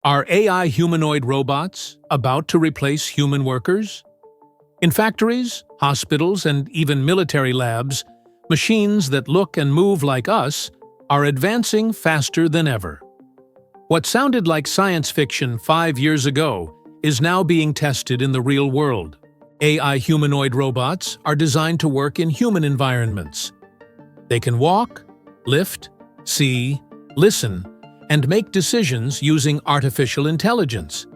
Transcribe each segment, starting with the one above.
Are AI humanoid robots about to replace human workers? In factories, hospitals, and even military labs, machines that look and move like us are advancing faster than ever. What sounded like science fiction 5 years ago is now being tested in the real world. AI humanoid robots are designed to work in human environments. They can walk, lift, see, listen, and make decisions using artificial intelligence.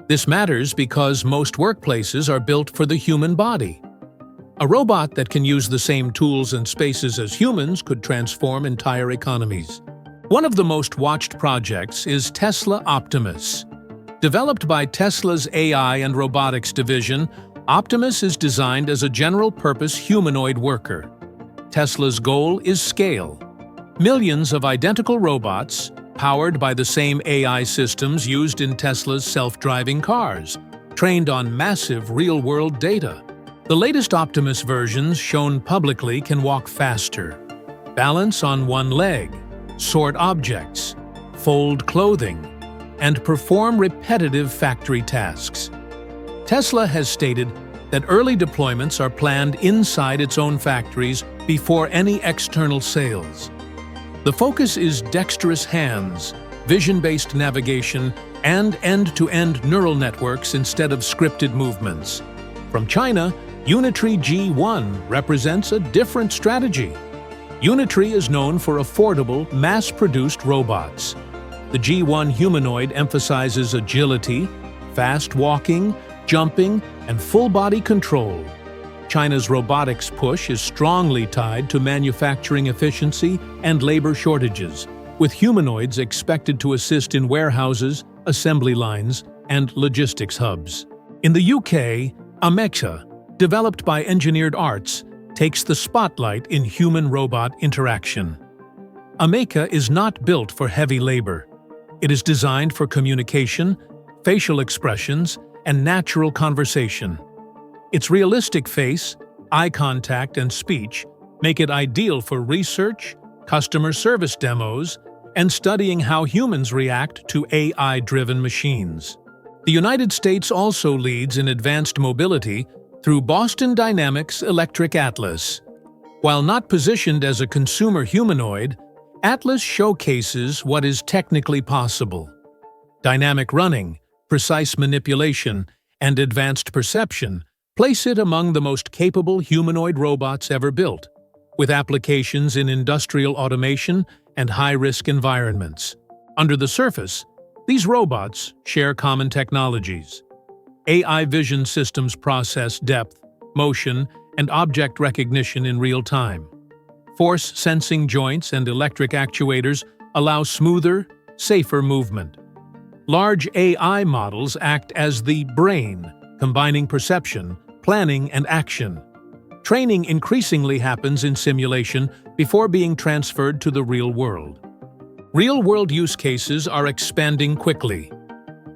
This matters because most workplaces are built for the human body. A robot that can use the same tools and spaces as humans could transform entire economies. One of the most watched projects is Tesla Optimus. Developed by Tesla's AI and robotics division, Optimus is designed as a general-purpose humanoid worker. Tesla's goal is scale. Millions of identical robots, powered by the same AI systems used in Tesla's self-driving cars, trained on massive real-world data. The latest Optimus versions shown publicly can walk faster, balance on one leg, sort objects, fold clothing, and perform repetitive factory tasks. Tesla has stated that early deployments are planned inside its own factories before any external sales. The focus is dexterous hands, vision-based navigation, and end-to-end neural networks instead of scripted movements. From China, Unitree G1 represents a different strategy. Unitree is known for affordable, mass-produced robots. The G1 humanoid emphasizes agility, fast walking, jumping, and full-body control. China's robotics push is strongly tied to manufacturing efficiency and labor shortages, with humanoids expected to assist in warehouses, assembly lines, and logistics hubs. In the UK, Ameca, developed by Engineered Arts, takes the spotlight in human-robot interaction. Ameca is not built for heavy labor. It is designed for communication, facial expressions, and natural conversation. Its realistic face, eye contact, and speech make it ideal for research, customer service demos, and studying how humans react to AI-driven machines. The United States also leads in advanced mobility through Boston Dynamics' Electric Atlas. While not positioned as a consumer humanoid, Atlas showcases what is technically possible. Dynamic running, precise manipulation, and advanced perception place it among the most capable humanoid robots ever built, with applications in industrial automation and high-risk environments. Under the surface, these robots share common technologies. AI vision systems process depth, motion, and object recognition in real time. Force-sensing joints and electric actuators allow smoother, safer movement. Large AI models act as the brain, combining perception, planning, and action. Training increasingly happens in simulation before being transferred to the real world. Real-world use cases are expanding quickly.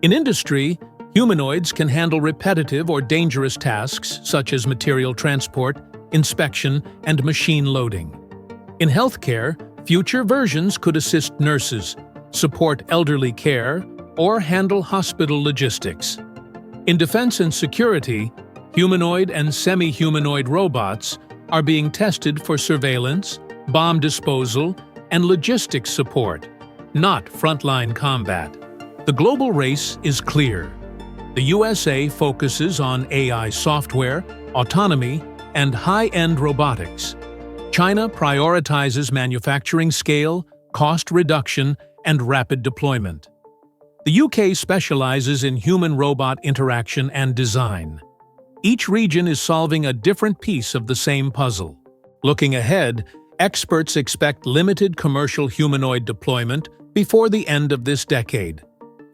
In industry, humanoids can handle repetitive or dangerous tasks such as material transport, inspection, and machine loading. In healthcare, future versions could assist nurses, support elderly care, or handle hospital logistics. In defense and security, humanoid and semi-humanoid robots are being tested for surveillance, bomb disposal, and logistics support, not frontline combat. The global race is clear. The USA focuses on AI software, autonomy, and high-end robotics. China prioritizes manufacturing scale, cost reduction, and rapid deployment. The UK specializes in human-robot interaction and design. Each region is solving a different piece of the same puzzle. Looking ahead, experts expect limited commercial humanoid deployment before the end of this decade,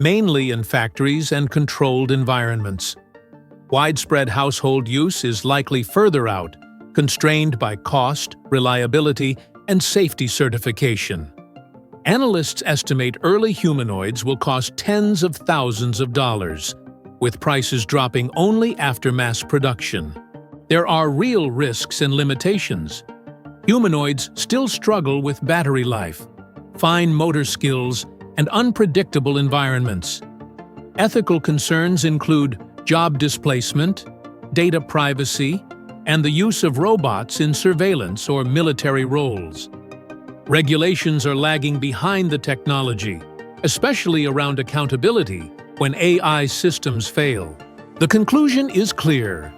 mainly in factories and controlled environments. Widespread household use is likely further out, constrained by cost, reliability, and safety certification. Analysts estimate early humanoids will cost tens of thousands of dollars, with prices dropping only after mass production. There are real risks and limitations. Humanoids still struggle with battery life, fine motor skills, and unpredictable environments. Ethical concerns include job displacement, data privacy, and the use of robots in surveillance or military roles. Regulations are lagging behind the technology, especially around accountability when AI systems fail. The conclusion is clear.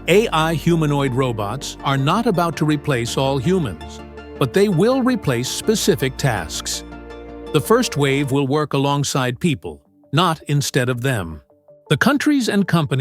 AI humanoid robots are not about to replace all humans, but they will replace specific tasks. The first wave will work alongside people, not instead of them. The countries and companies